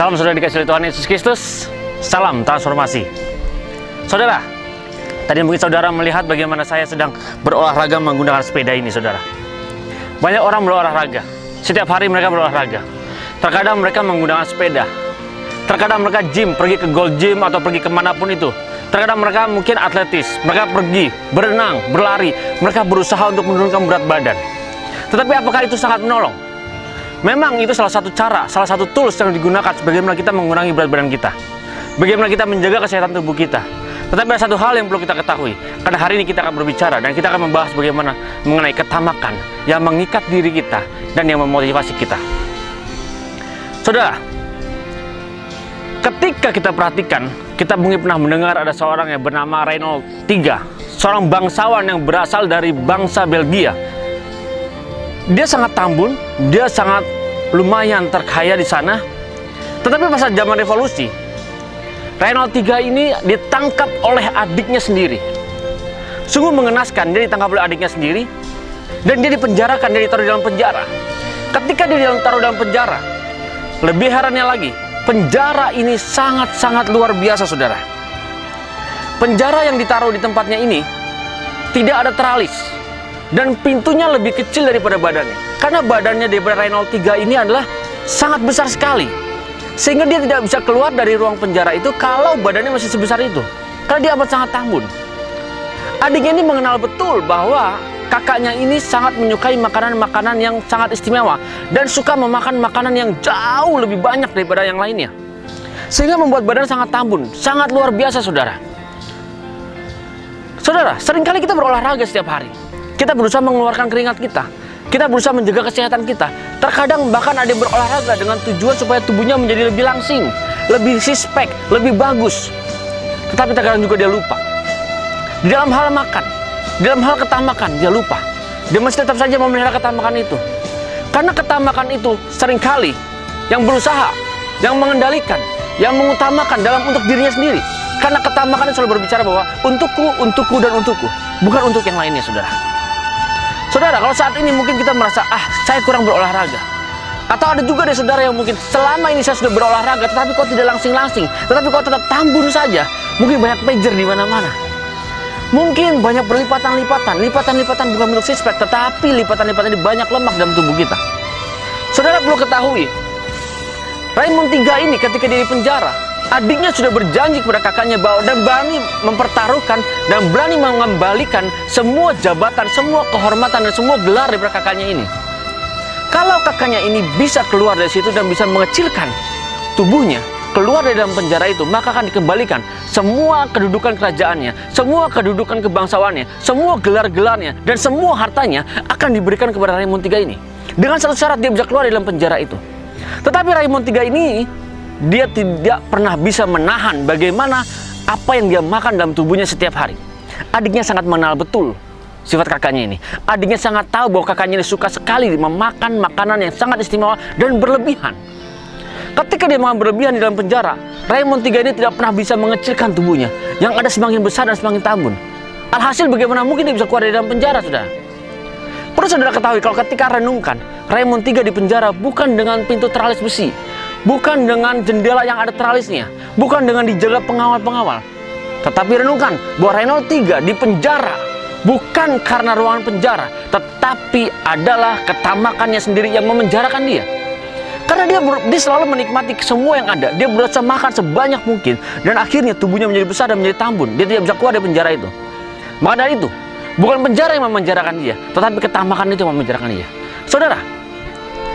Salam saudara dikasih oleh Tuhan Yesus Kristus. Salam transformasi. Saudara, tadi mungkin saudara melihat bagaimana saya sedang berolahraga menggunakan sepeda ini, saudara. Banyak orang berolahraga. Setiap hari mereka berolahraga. Terkadang mereka menggunakan sepeda. Terkadang mereka gym, pergi ke Gold Gym atau pergi kemanapun itu. Terkadang mereka mungkin atletis. Mereka pergi berenang, berlari. Mereka berusaha untuk menurunkan berat badan. Tetapi apakah itu sangat menolong? Memang itu salah satu cara, salah satu tools yang digunakan bagaimana kita mengurangi berat badan kita. Bagaimana kita menjaga kesehatan tubuh kita. Tetapi ada satu hal yang perlu kita ketahui. Karena hari ini kita akan berbicara dan kita akan membahas bagaimana mengenai ketamakan yang mengikat diri kita dan yang memotivasi kita. Saudara, ketika kita perhatikan, kita mungkin pernah mendengar ada seorang yang bernama Reynold III, seorang bangsawan yang berasal dari bangsa Belgia. Dia sangat tambun, dia sangat lumayan terkaya di sana. Tetapi pada zaman revolusi, Reynold III ini ditangkap oleh adiknya sendiri. Sungguh mengenaskan, dia ditangkap oleh adiknya sendiri dan dia dipenjarakan, dia ditaruh dalam penjara. Ketika dia ditaruh dalam penjara, lebih herannya lagi, penjara ini sangat-sangat luar biasa, saudara. Penjara yang ditaruh di tempatnya ini tidak ada teralis dan pintunya lebih kecil daripada badannya. Karena badannya daripada Reynold III ini adalah sangat besar sekali, sehingga dia tidak bisa keluar dari ruang penjara itu kalau badannya masih sebesar itu. Karena dia amat sangat tambun. Adiknya ini mengenal betul bahwa kakaknya ini sangat menyukai makanan-makanan yang sangat istimewa dan suka memakan makanan yang jauh lebih banyak daripada yang lainnya, sehingga membuat badan sangat tambun, sangat luar biasa, saudara. Saudara, seringkali kita berolahraga setiap hari. Kita berusaha mengeluarkan keringat kita. Kita berusaha menjaga kesehatan kita. Terkadang bahkan ada yang berolahraga dengan tujuan supaya tubuhnya menjadi lebih langsing, lebih six-pack, lebih bagus. Tetapi terkadang juga dia lupa. Di dalam hal makan, di dalam hal ketamakan, dia lupa. Dia masih tetap saja memelihara ketamakan itu. Karena ketamakan itu seringkali yang berusaha, yang mengendalikan, yang mengutamakan dalam untuk dirinya sendiri. Karena ketamakan itu selalu berbicara bahwa untukku, dan untukku. Bukan untuk yang lainnya, saudara. Saudara, kalau saat ini mungkin kita merasa, saya kurang berolahraga. Atau ada juga dari saudara yang mungkin selama ini saya sudah berolahraga, tetapi kok tidak langsing-langsing, tetapi kok tetap tambun saja. Mungkin banyak pager di mana-mana. Mungkin banyak lipatan-lipatan bukan bentuk six-pack, tetapi lipatan-lipatan ini banyak lemak dalam tubuh kita. Saudara perlu ketahui, Reynold III ini ketika dia di penjara, adiknya sudah berjanji kepada kakaknya bahwa dan berani mempertaruhkan dan berani mengembalikan semua jabatan, semua kehormatan dan semua gelar daripada kakaknya ini. Kalau kakaknya ini bisa keluar dari situ dan bisa mengecilkan tubuhnya, keluar dari dalam penjara itu, maka akan dikembalikan semua kedudukan kerajaannya, semua kedudukan kebangsawannya, semua gelar-gelarnya, dan semua hartanya akan diberikan kepada Reynold III ini. Dengan satu syarat, dia bisa keluar dari dalam penjara itu. Tetapi Reynold III ini, dia tidak pernah bisa menahan bagaimana apa yang dia makan dalam tubuhnya setiap hari. Adiknya sangat mengenal betul sifat kakaknya ini. Adiknya sangat tahu bahwa kakaknya ini suka sekali memakan makanan yang sangat istimewa dan berlebihan. Ketika dia makan berlebihan di dalam penjara, Reynold III ini tidak pernah bisa mengecilkan tubuhnya, yang ada semakin besar dan semakin tambun. Alhasil bagaimana mungkin dia bisa keluar dari dalam penjara, saudara? Perlu saudara ketahui kalau ketika renungkan, Reynold III di penjara bukan dengan pintu teralis besi, bukan dengan jendela yang ada teralisnya, bukan dengan dijaga pengawal-pengawal. Tetapi renungkan bahwa Reynold III di penjara bukan karena ruangan penjara, tetapi adalah ketamakannya sendiri yang memenjarakan dia. Karena dia selalu menikmati semua yang ada. Dia berusaha makan sebanyak mungkin dan akhirnya tubuhnya menjadi besar dan menjadi tambun. Dia tidak bisa keluar dari penjara itu. Maka dari itu, bukan penjara yang memenjarakan dia, tetapi ketamakan itu yang memenjarakan dia. Saudara,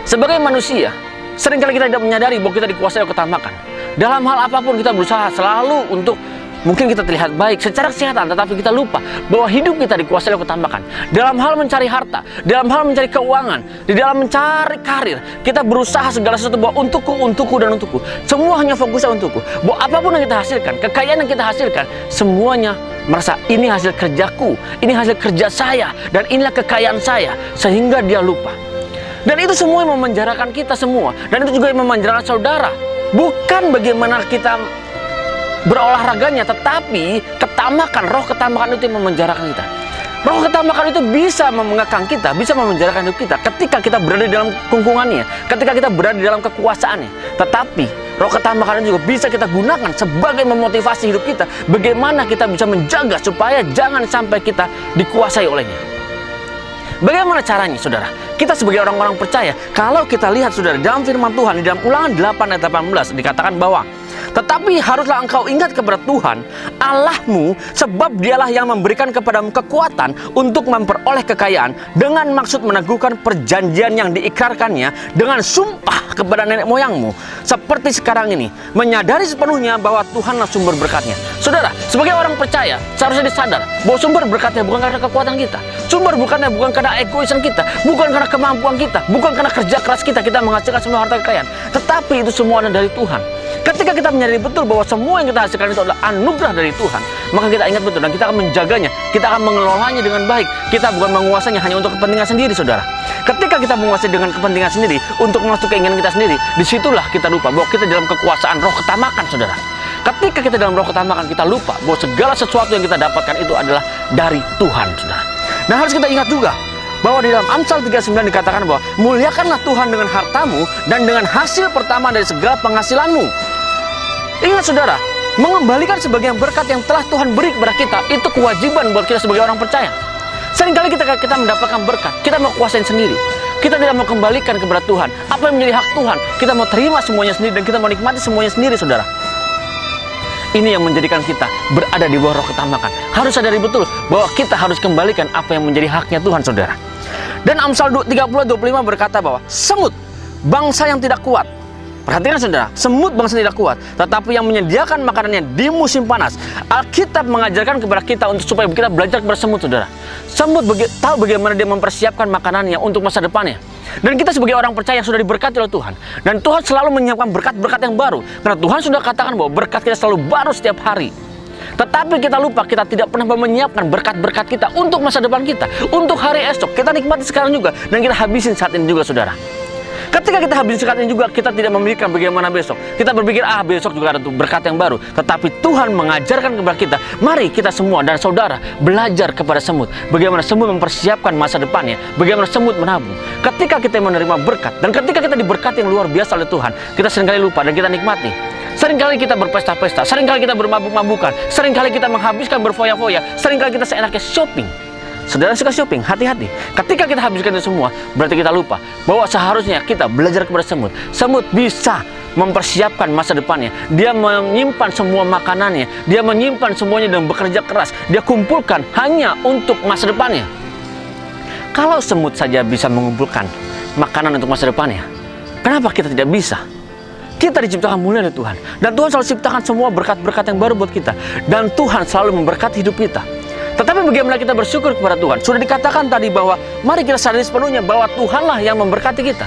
sebagai manusia, seringkali kita tidak menyadari bahwa kita dikuasai oleh ketamakan. Dalam hal apapun kita berusaha selalu untuk mungkin kita terlihat baik secara kesehatan, tetapi kita lupa bahwa hidup kita dikuasai oleh ketamakan. Dalam hal mencari harta, dalam hal mencari keuangan, di dalam mencari karir, kita berusaha segala sesuatu bahwa untukku, dan untukku. Semua hanya fokusnya untukku. Bahwa apapun yang kita hasilkan, kekayaan yang kita hasilkan, semuanya merasa ini hasil kerjaku, ini hasil kerja saya, dan inilah kekayaan saya, sehingga dia lupa. Dan itu semua yang memenjarakan kita semua. Dan itu juga yang memenjarakan saudara. Bukan bagaimana kita berolahraganya, tetapi ketamakan, roh ketamakan itu yang memenjarakan kita. Roh ketamakan itu bisa mengekang kita, bisa memenjarakan hidup kita ketika kita berada di dalam kungkungannya, ketika kita berada di dalam kekuasaannya. Tetapi roh ketamakan juga bisa kita gunakan sebagai memotivasi hidup kita. Bagaimana kita bisa menjaga supaya jangan sampai kita dikuasai olehnya. Bagaimana caranya, saudara? Kita sebagai orang-orang percaya, kalau kita lihat, saudara, dalam firman Tuhan, di dalam Ulangan 8 ayat 18, dikatakan bahwa tetapi haruslah engkau ingat kepada Tuhan Allahmu, sebab dialah yang memberikan kepadamu kekuatan untuk memperoleh kekayaan, dengan maksud meneguhkan perjanjian yang diikrarkannya dengan sumpah kepada nenek moyangmu, seperti sekarang ini, menyadari sepenuhnya bahwa Tuhanlah sumber berkatnya. Saudara, sebagai orang percaya, seharusnya disadar bahwa sumber berkatnya bukan karena kekuatan kita, sumber berkatnya bukan karena egoisan kita, bukan karena kemampuan kita, bukan karena kerja keras kita menghasilkan semua harta kekayaan, tetapi itu semua adalah dari Tuhan. Ketika kita menyadari betul bahwa semua yang kita hasilkan itu adalah anugerah dari Tuhan, maka kita ingat betul dan kita akan menjaganya, kita akan mengelolanya dengan baik. Kita bukan menguasainya hanya untuk kepentingan sendiri, saudara. Ketika kita menguasai dengan kepentingan sendiri, untuk masuk keinginan kita sendiri, disitulah kita lupa bahwa kita dalam kekuasaan roh ketamakan, saudara. Ketika kita dalam roh ketamakan, kita lupa bahwa segala sesuatu yang kita dapatkan itu adalah dari Tuhan, saudara. Nah, harus kita ingat juga bahwa di dalam Amsal 39 dikatakan bahwa muliakanlah Tuhan dengan hartamu dan dengan hasil pertama dari segala penghasilanmu. Ingat, saudara, mengembalikan sebagian berkat yang telah Tuhan beri kepada kita itu kewajiban buat kita sebagai orang percaya. Seringkali kita mendapatkan berkat, kita mau kuasain sendiri, kita tidak mau kembalikan kepada Tuhan apa yang menjadi hak Tuhan. Kita mau terima semuanya sendiri dan kita mau nikmati semuanya sendiri, saudara. Ini yang menjadikan kita berada di bawah roh ketamakan. Harus sadari betul bahwa kita harus kembalikan apa yang menjadi haknya Tuhan, saudara. Dan Amsal 30:25 berkata bahwa semut, bangsa yang tidak kuat. Perhatikan, saudara, semut bangsa tidak kuat, tetapi yang menyediakan makanannya di musim panas. Alkitab mengajarkan kepada kita untuk supaya kita belajar kepada semut, saudara. Semut tahu bagaimana dia mempersiapkan makanannya untuk masa depannya. Dan kita sebagai orang percaya yang sudah diberkati oleh Tuhan, dan Tuhan selalu menyiapkan berkat-berkat yang baru, karena Tuhan sudah katakan bahwa berkat kita selalu baru setiap hari. Tetapi kita lupa, kita tidak pernah menyiapkan berkat-berkat kita untuk masa depan kita, untuk hari esok. Kita nikmati sekarang juga, dan kita habisin saat ini juga, saudara. Ketika kita habis sekat ini juga, kita tidak memikirkan bagaimana besok. Kita berpikir, besok juga ada berkat yang baru. Tetapi Tuhan mengajarkan kepada kita, mari kita semua dan saudara belajar kepada semut. Bagaimana semut mempersiapkan masa depannya, bagaimana semut menabung. Ketika kita menerima berkat, dan ketika kita diberkati yang luar biasa oleh Tuhan, kita seringkali lupa dan kita nikmati. Seringkali kita berpesta-pesta, seringkali kita bermabuk-mabukan, seringkali kita menghabiskan berfoya-foya, seringkali kita seenaknya shopping. Saudara suka shopping, hati-hati. Ketika kita habiskan itu semua, berarti kita lupa bahwa seharusnya kita belajar kepada semut. Semut bisa mempersiapkan masa depannya. Dia menyimpan semua makanannya, dia menyimpan semuanya dan bekerja keras. Dia kumpulkan hanya untuk masa depannya. Kalau semut saja bisa mengumpulkan makanan untuk masa depannya, kenapa kita tidak bisa? Kita diciptakan mulia oleh Tuhan, dan Tuhan selalu ciptakan semua berkat-berkat yang baru buat kita, dan Tuhan selalu memberkati hidup kita. Tetapi bagaimana kita bersyukur kepada Tuhan? Sudah dikatakan tadi bahwa mari kita sadari sepenuhnya bahwa Tuhanlah yang memberkati kita.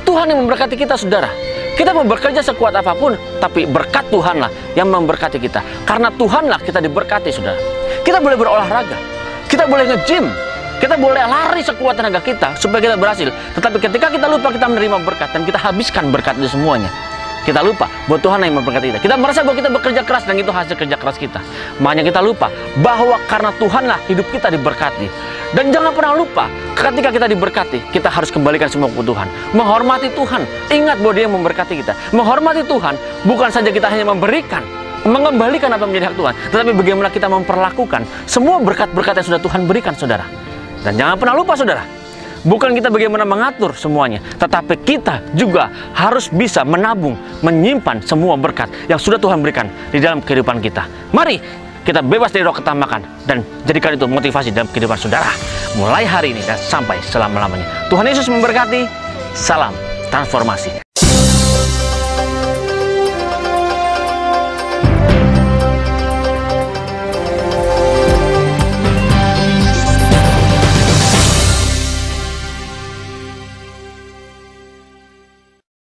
Tuhan yang memberkati kita, saudara. Kita mau bekerja sekuat apapun, tapi berkat Tuhanlah yang memberkati kita. Karena Tuhanlah kita diberkati, saudara. Kita boleh berolahraga, kita boleh nge-gym, kita boleh lari sekuat tenaga kita supaya kita berhasil. Tetapi ketika kita lupa kita menerima berkat dan kita habiskan berkat itu semuanya, kita lupa bahwa Tuhan yang memberkati kita. Kita merasa bahwa kita bekerja keras dan itu hasil kerja keras kita. Makanya kita lupa bahwa karena Tuhanlah hidup kita diberkati. Dan jangan pernah lupa, ketika kita diberkati, kita harus kembalikan semua ke Tuhan. Menghormati Tuhan. Ingat bahwa Dia yang memberkati kita. Menghormati Tuhan bukan saja kita hanya memberikan, mengembalikan apa yang menjadi hak Tuhan, tetapi bagaimana kita memperlakukan semua berkat-berkat yang sudah Tuhan berikan, saudara. Dan jangan pernah lupa, saudara, bukan kita bagaimana mengatur semuanya, tetapi kita juga harus bisa menabung, menyimpan semua berkat yang sudah Tuhan berikan di dalam kehidupan kita. Mari kita bebas dari roh ketamakan dan jadikan itu motivasi dalam kehidupan saudara. Mulai hari ini dan sampai selama-lamanya. Tuhan Yesus memberkati. Salam transformasi.